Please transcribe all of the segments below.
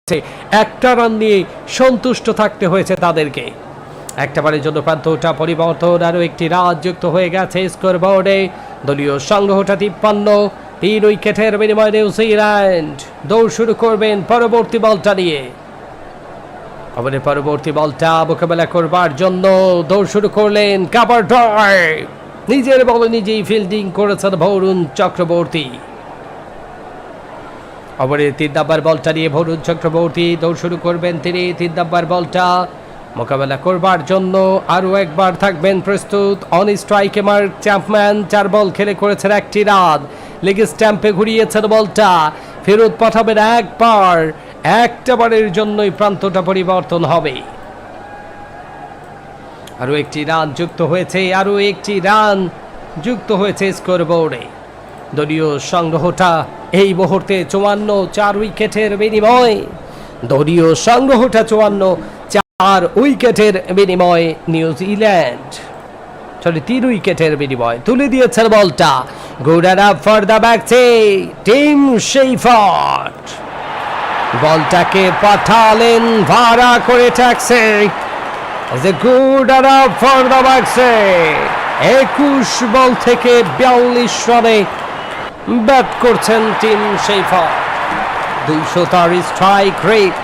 একটা রান নিয়ে সন্তুষ্ট থাকতে হয়েছে তাদেরকে। একটা বারের জন্য প্রান্তটা পরিবর্তন, আরও একটি রান যুক্ত হয়ে গেছে স্কোর বোর্ডে। দলীয় সংগ্রহটা 53, 3 উইকেটের বিনিময়ে নিউজিল্যান্ড দৌড় শুরু করবেন পরবর্তী বলটা নিয়ে। আমাদের পরবর্তী বলটা মোকাবেলা করবার জন্য দৌড় শুরু করলেন কাভার ড্রাইভ। নিজের বলে নিজেই ফিল্ডিং করেছেন বরুণ চক্রবর্তী। ওভারের 3 নাম্বার বলটা নিয়ে বরুণ চক্রবর্তী দৌড় শুরু করবেন তিনি। 3 নাম্বার বলটা মোকাবেলা করবার জন্য আরও একবার থাকবেন প্রস্তুত। অন স্ট্রাইকে মার্ক চ্যাম্পম্যান 4 বল খেলে করেছেন 1টি রান। লেগ স্ট্যাম্পে ঘুরিয়েছেন বলটা, ফেরত পাঠাবেন একবার। একটা বারের জন্যই প্রান্তটা পরিবর্তন হবে। আরও একটি রান যুক্ত হয়েছে, আরও একটি রান যুক্ত হয়েছে স্কোর বোর্ডে। দলীয় সংগ্রহটা এই মুহূর্তে 54, 4 উইকেটের বিনিময়ে। দলীয় সংগ্রহটা 54, 4 উইকেটের বিনিময়ে নিউজিল্যান্ড 3 উইকেটের বিনিময়ে তুলে দিয়েছেন বলটা। গুড আপ ফর দ্য ব্যাকসে টিম শেফার্ড। বলটাকে পাঠালেন ভাড়া করে ট্যাক্সে। গুড আপ ফর দ্য ব্যাকসে 21 বল থেকে 42 রানে ব্যাট করছেন টিম শেফার্ড। 200 তার স্ট্রাইক রেট,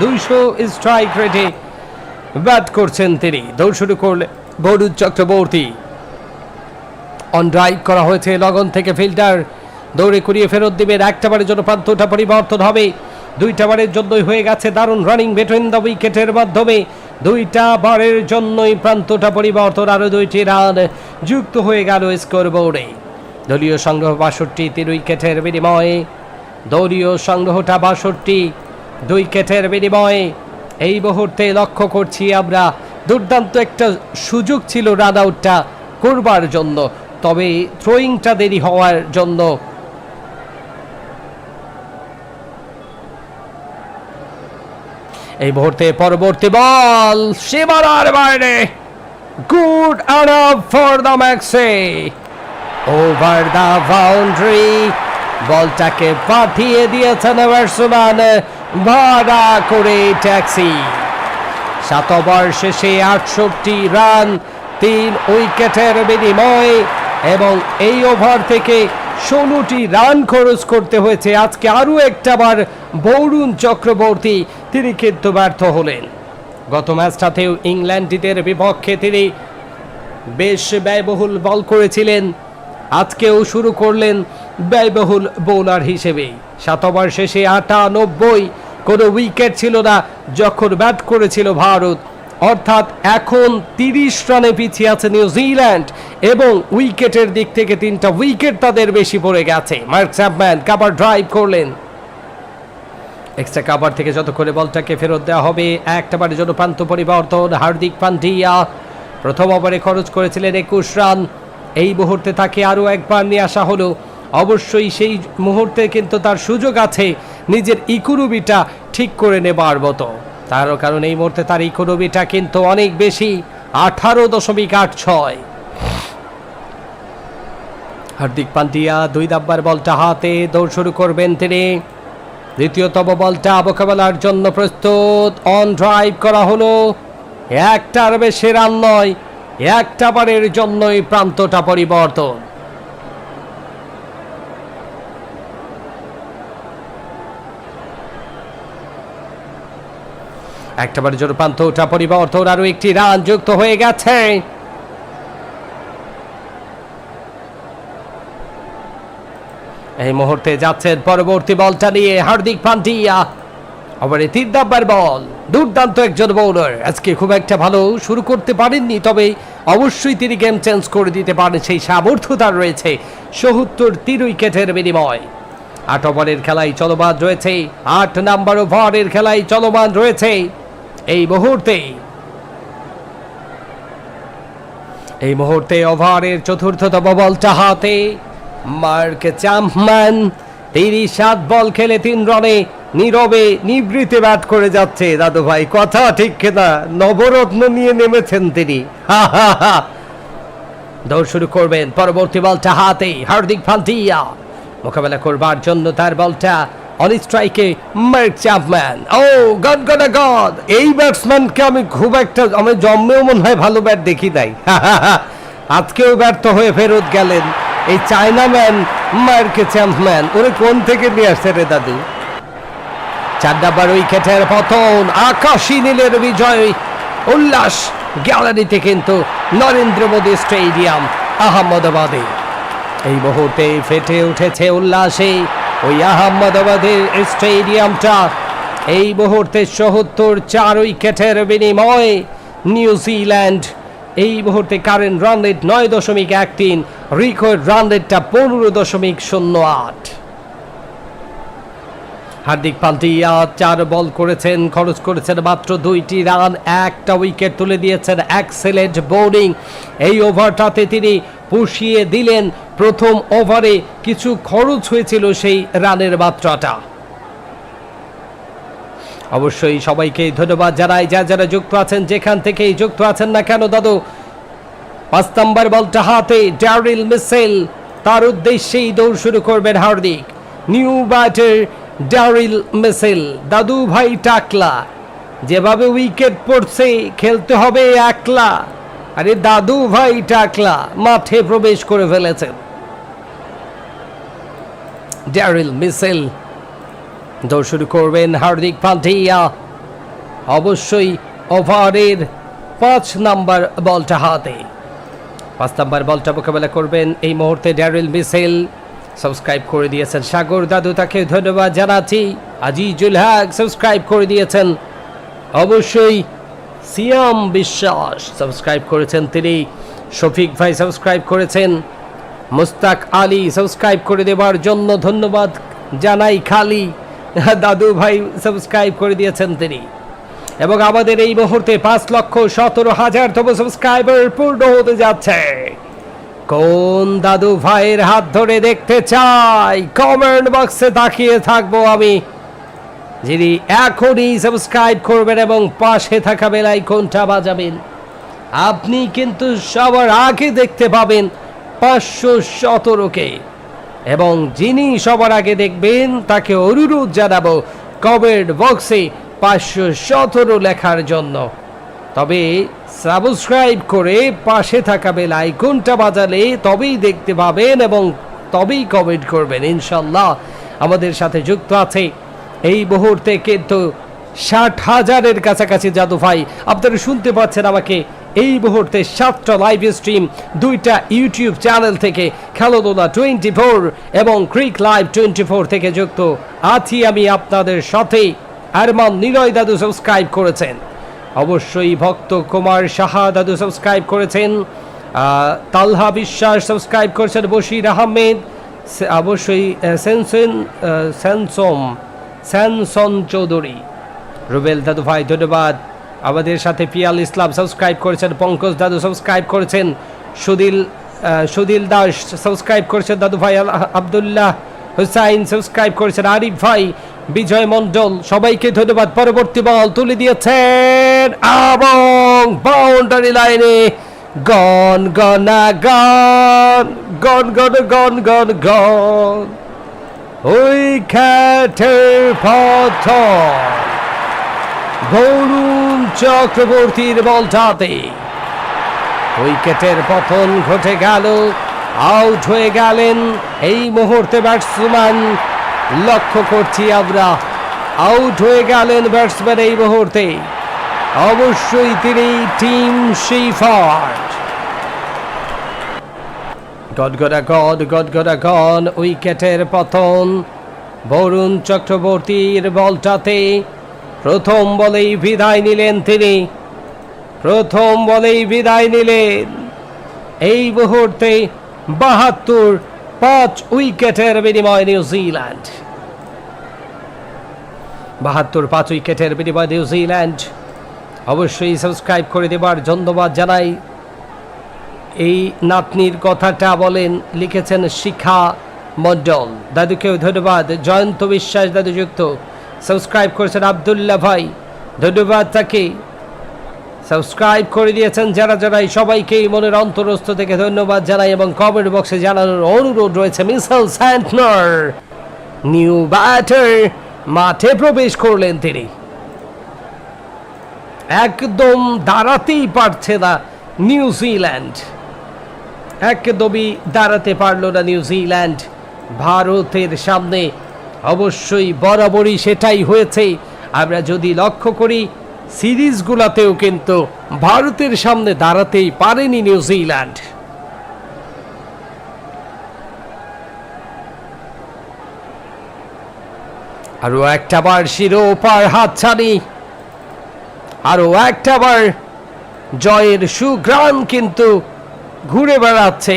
200 স্ট্রাইক রেটে ব্যাট করছেন তিনি। দৌড় শুরু করলে বরুণ চক্রবর্তী। অন ড্রাইভ করা হয়েছে লগন থেকে, ফিল্ডার দৌড়ে কুড়িয়ে ফেরত দিবেন। একটা বারের জন্য প্রান্তটা পরিবর্তন হবে। 2টা বারের জন্যই হয়ে গেছে দারুণ রানিং বিটুইন দ্য উইকেটের মাধ্যমে। 2টা বারের জন্যই প্রান্তটা পরিবর্তন, আরও 2টি রান যুক্ত হয়ে গেল স্কোর বোর্ডে। দলীয় সংগ্রহ 62, 3 উইকেটের বিনিময়ে। দলীয় সংগ্রহটা 62, 2 উইকেটের বিনিময়ে। এই মুহূর্তে লক্ষ্য করছি আমরা দুর্দান্ত একটা সুযোগ ছিল রান আউটটা করবার জন্য, তবে থ্রোয়িংটা দেরি হওয়ার জন্য এই মুহূর্তে পরবর্তী বল সীমানার বাইরে। গুড আপ ফর দ্য ম্যাক্সে ওভার দ্য বাউন্ডারি। বলটাকে পাঠিয়ে দিয়েছেন ব্যাটসম্যান ভাড়া করে ট্যাক্সি। 7 ওভার শেষে 68 রান, 3 উইকেটের বিনিময়ে, এবং এই ওভার থেকে 16টি রান খরচ করতে হয়েছে আজকে। আরও একটা বার বরুণ চক্রবর্তী, তিনি কিন্তু ব্যর্থ হলেন। গত ম্যাচটাতেও ইংল্যান্ডীদের বিপক্ষে তিনি বেশ ব্যয়বহুল বল করেছিলেন, আজকেও শুরু করলেন ব্যয়বহুল বোলার হিসেবে। 7 ওভার শেষে 98, কোনো উইকেট ছিল না যখন ব্যাট করেছিল ভারত। অর্থাৎ এখন 30 রানে পিছিয়ে আছে নিউজিল্যান্ড, এবং উইকেটের দিক থেকে 3টা উইকেট তাদের বেশি পড়ে গেছে। মার্ক চ্যাম্পম্যান কাভার ড্রাইভ করলেন। এক্সট্রা কাভার থেকে যত করে বলটাকে ফেরত দেওয়া হবে। একটা বারের জন্য প্রান্ত পরিবর্তন। হার্দিক পান্ডিয়া প্রথম ওভারে খরচ করেছিলেন 21 রান। এই মুহূর্তে তাকে আরও একবার নিয়ে আসা হলো। অবশ্যই সেই মুহূর্তে কিন্তু তার সুযোগ আছে নিজের ইকোনমিটা ঠিক করে নেবার মতো। তার কারণ এই মুহূর্তে তার ইকোনমিটা কিন্তু অনেক বেশি, 18.86। হার্দিক পান্ডিয়া 2 নাম্বার বলটা হাতে, দৌড় শুরু করবেন তিনি। দ্বিতীয়তম বলটা মোকাবেলার জন্য প্রস্তুত। অন ড্রাইভ করা হলো। একটার বেশি রান নয়, একটা বারের জন্যই প্রান্তটা পরিবর্তন। একটা বারের জন্য প্রান্তটা পরিবর্তন, আরও একটি রান যুক্ত হয়ে গেছে। এই মুহূর্তে যাচ্ছেন পরবর্তী বলটা নিয়ে হার্দিক পান্ডিয়া। ওভারে 3 নাম্বার বল। দুর্দান্ত একজন বোলার, আজকে খুব একটা ভালো শুরু করতে পারেননি, তবে অবশ্যই তিনি গেম চেঞ্জ করে দিতে পারেন, সেই সামর্থ্য তার রয়েছে। 77, 3 উইকেটের বিনিময়। 8 ওভারের খেলায় চলমান রয়েছে, 8 নাম্বার ওভারের খেলায় চলমান রয়েছে এই মুহূর্তে ওভারের 4র্থতম বলটা হাতে। মার্ক চ্যাম্পম্যান 37 বল খেলে 3 রানে নীরবে নিবৃতে ব্যাট করে যাচ্ছে। দাদু ভাই, কথা ঠিক কিনা? নবরত্ন নিয়ে নেমেছেন তিনি। দৌড় শুরু করবেন পরবর্তী বলটা হাতে। হার্দিক পান্ডিয়া মোকাবেলা করবার জন্য তার বলটা অন স্ট্রাইকে Mark Chapman. Oh God God God, এই ব্যাটসম্যানকে আমি খুব একটা, আমি জন্মেও মনে হয় ভালো ব্যাট দেখি নাই। আজকেও ব্যর্থ হয়ে ফেরত গেলেন এই চায়নাম্যান মার্ক চ্যাপম্যান। ওরে কোন থেকে নিয়ে আসছে রে দাদু। 4 নম্বর উইকেটের পতন, আকাশী নীলের বিজয় উল্লাস গ্যালারিতে কিন্তু নরেন্দ্র মোদী স্টেডিয়াম আহমেদাবাদে। এই মুহূর্তে ফেটে উঠেছে উল্লাসে ওই আহমেদাবাদের স্টেডিয়ামটা। এই মুহূর্তে 74 উইকেটের বিনিময়ে নিউজিল্যান্ড এই মুহূর্তে current run rate 9.13, record run রেটটা 15.08। হার্দিক পান্ডিয়া 4 বল করেছেন, খরচ করেছেন মাত্র 2টি রান, একটা উইকেট তুলে দিয়েছেন। Excellent bowling. এই ওভারটাতে তিনি পুষিয়ে দিলেন। প্রথম ওভারে কিছু খরচ হয়েছিল সেই রানের মাত্রাটা। অবশ্যই সবাইকে ধন্যবাদ জানাই যারা যুক্ত আছেন, যেখান থেকেই যুক্ত আছেন না কেন দাদু। 5 নম্বর বলটা হাতে ড্যারিল মিচেল, তার উদ্দেশ্যেই দৌড় শুরু করবেন Hardik. New batter Daryl Mitchell, দাদু ভাই টাকলা, যেভাবে উইকেট পড়ছে খেলতে হবে একলা। আরে দাদু ভাই টাকলা মাঠে প্রবেশ করে ফেলেছেন। ড্যারিল মিচেল দৌড় শুরু করবেন হার্দিক পান্ডিয়া। অবশ্যই ওভারের 5 নম্বর বলটা হাতে। 5 নম্বর বলটা মোকাবেলা করবেন এই মুহূর্তে ড্যারিল মিচেল। সাবস্ক্রাইব করে দিয়েছেন সাগর দাদু, তাকে ধন্যবাদ জানাচ্ছি। আজিজুল হক সাবস্ক্রাইব করে দিয়েছেন। অবশ্যই সিয়াম বিশ্বাস সাবস্ক্রাইব করেছেন তিনি। শফিক ভাই সাবস্ক্রাইব করেছেন। মুস্তাক আলী সাবস্ক্রাইব করে দেওয়ার জন্য ধন্যবাদ জানাই। খালি দাদু ভাই সাবস্ক্রাইব করে দিয়েছেন তিনি। এবং আমাদের এই মুহূর্তে 5,17,000তম সাবস্ক্রাইবার পূর্ণ হতে যাচ্ছে। কোন দাদু ভাইয়ের হাত ধরে দেখতে চাই, কমেন্ট বক্সে তাকিয়ে থাকবো আমি, যিনি এখনই সাবস্ক্রাইব করবেন এবং পাশে থাকা বেল আইকনটা বাজাবেন। আপনি কিন্তু সবার আগে দেখতে পাবেন 517কে, এবং যিনি সবার আগে দেখবেন তাকে অনুরোধ জানাবো কমেন্ট বক্সে 517 লেখার জন্য। তবে সাবস্ক্রাইব করে পাশে থাকা বেল আইকনটা বাজালে তবেই দেখতে পাবেন এবং তবেই কমেন্ট করবেন ইনশাল্লাহ। আমাদের সাথে যুক্ত আছে এই মুহূর্তে কিন্তু 60,000-এর কাছাকাছি দাদু ভাই। আপনারা শুনতে পাচ্ছেন আমাকে এই মুহূর্তে 7টা লাইভ স্ট্রিম, 2টা ইউটিউব চ্যানেল থেকে, খেলাধুলা 24 এবং ক্রিক লাইভ 24 থেকে যুক্ত আছি আমি আপনাদের সাথে। আরমান নিলয় দাদু সাবস্ক্রাইব করেছেন। অবশ্যই ভক্ত কুমার সাহা দাদু সাবস্ক্রাইব করেছেন। তালহা বিশ্বাস সাবস্ক্রাইব করেছেন। বশির আহমেদ, অবশ্যই স্যানসন চৌধুরী, রুবেল দাদু ভাই ধন্যবাদ। আমাদের সাথে পিয়াল ইসলাম সাবস্ক্রাইব করেছেন। পঙ্কজ দাদু সাবস্ক্রাইব করেছেন। সুদিল দাস সাবস্ক্রাইব করেছেন দাদু ভাই। আবদুল্লাহ হুসাইন সাবস্ক্রাইব করেছেন। আরিফ ভাই, বিজয় মন্ডল, সবাইকে ধন্যবাদ। পরবর্তী বল তুলে দিয়েছেন এবং বাউন্ডারি লাইনে গন গনা গন গন গন গন গন গন উইকেটের পতন বরুণ চক্রবর্তীর বলটাতে উইকেটের পতন ঘটে গেল। আউট হয়ে গেলেন এই মুহূর্তে ব্যাটসম্যান। লক্ষ্য করছি আমরা, আউট হয়ে গেলেন ব্যাটসম্যান এই মুহূর্তে। অবশ্যই তিনি টিম শিফার্ড। গন উইকেটের পতন বরুণ চক্রবর্তীর বলটাতে। প্রথম বলেই বিদায় নিলেন তিনি, প্রথম বলেই বিদায় নিলেন। এই মুহূর্তে 5 উইকেটের বিনিময়ে নিউজিল্যান্ড। 5 উইকেটের বিনিময়ে নিউজিল্যান্ড। অবশ্যই সাবস্ক্রাইব করে দেবার ধন্যবাদ জানাই। এই নাতনির কথাটা বলেন, লিখেছেন শিখা মন্ডল, দাদুকেও ধন্যবাদ। জয়ন্ত বিশ্বাস দাদু যুক্ত, সাবস্ক্রাইব করেছেন আবদুল্লাহ ভাই, ধন্যবাদ তাকে। সাবস্ক্রাইব করে দিয়েছেন যারাই, সবাইকেই মনের অন্তরস্থ থেকে ধন্যবাদ জানাই এবং কমেন্ট বক্সে জানানোর অনুরোধ রয়েছে। মিসেল স্যান্টনার নিউ ব্যাটার মাঠে প্রবেশ করলেন তিনি। একদম দাঁড়াতেই পারছে না নিউজিল্যান্ড, একদমই দাঁড়াতে পারল না নিউজিল্যান্ড ভারতের সামনে। অবশ্যই বরাবরই সেটাই হয়েছে। আমরা যদি লক্ষ্য করি সিরিজগুলোতেও কিন্তু ভারতের সামনে দাঁড়াতেই পারেনি নিউজিল্যান্ড। আরো একটা বার শিরোপার হাতছানি, আরো একটা বার জয়ের সুঘ্রাণ কিন্তু ঘুরে বেড়াচ্ছে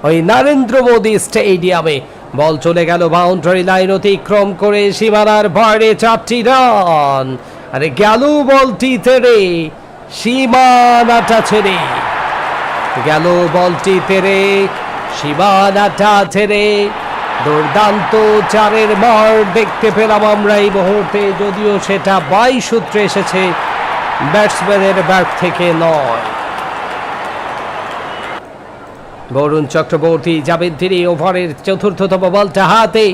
ওই নরেন্দ্র মোদী স্টেডিয়ামে। বল চলে গেল বাউন্ডারি লাইন অতিক্রম করে সীমানার বাইরে, 4টি রান। আরে গেল বলটি তেরে, সীমানাটা ছেড়ে গেল বলটি তেরে, সীমানাটা ছেড়ে। দুর্দান্ত চারের মার দেখতে পেলাম আমরা এই মুহূর্তে, যদিও সেটা 22 সূত্রে এসেছে, ব্যাটসম্যানের ব্যাট থেকে নয়। বরুণ চক্রবর্তী যাবেন তিনি ওভারের 4র্থতম বলটা হাতে।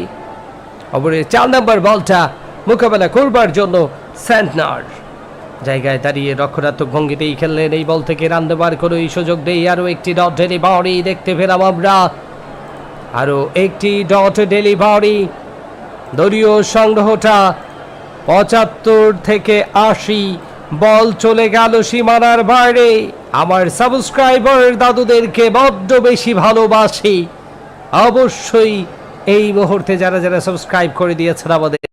ওভারের 4 নম্বর বলটা মোকাবেলা করবার জন্য সেন্টনার জায়গায় দাঁড়িয়ে রক্ষণাত্মক ভঙ্গিতেই খেললেন। এই বল থেকে রান দেবার কোনো সুযোগ নেই। আরও একটি ডট ডেলিভারি দেখতে পেলাম আমরা, আরও একটি ডট ডেলিভারি। দলীয় সংগ্রহটা 75 থেকে 80। বল চলে গেল সীমানার বাইরে। আমার সাবস্ক্রাইবার দাদুদেরকে বড্ড বেশি ভালোবাসি। অবশ্যই এই মুহূর্তে যারা যারা সাবস্ক্রাইব করে দিয়েছেন আমাদের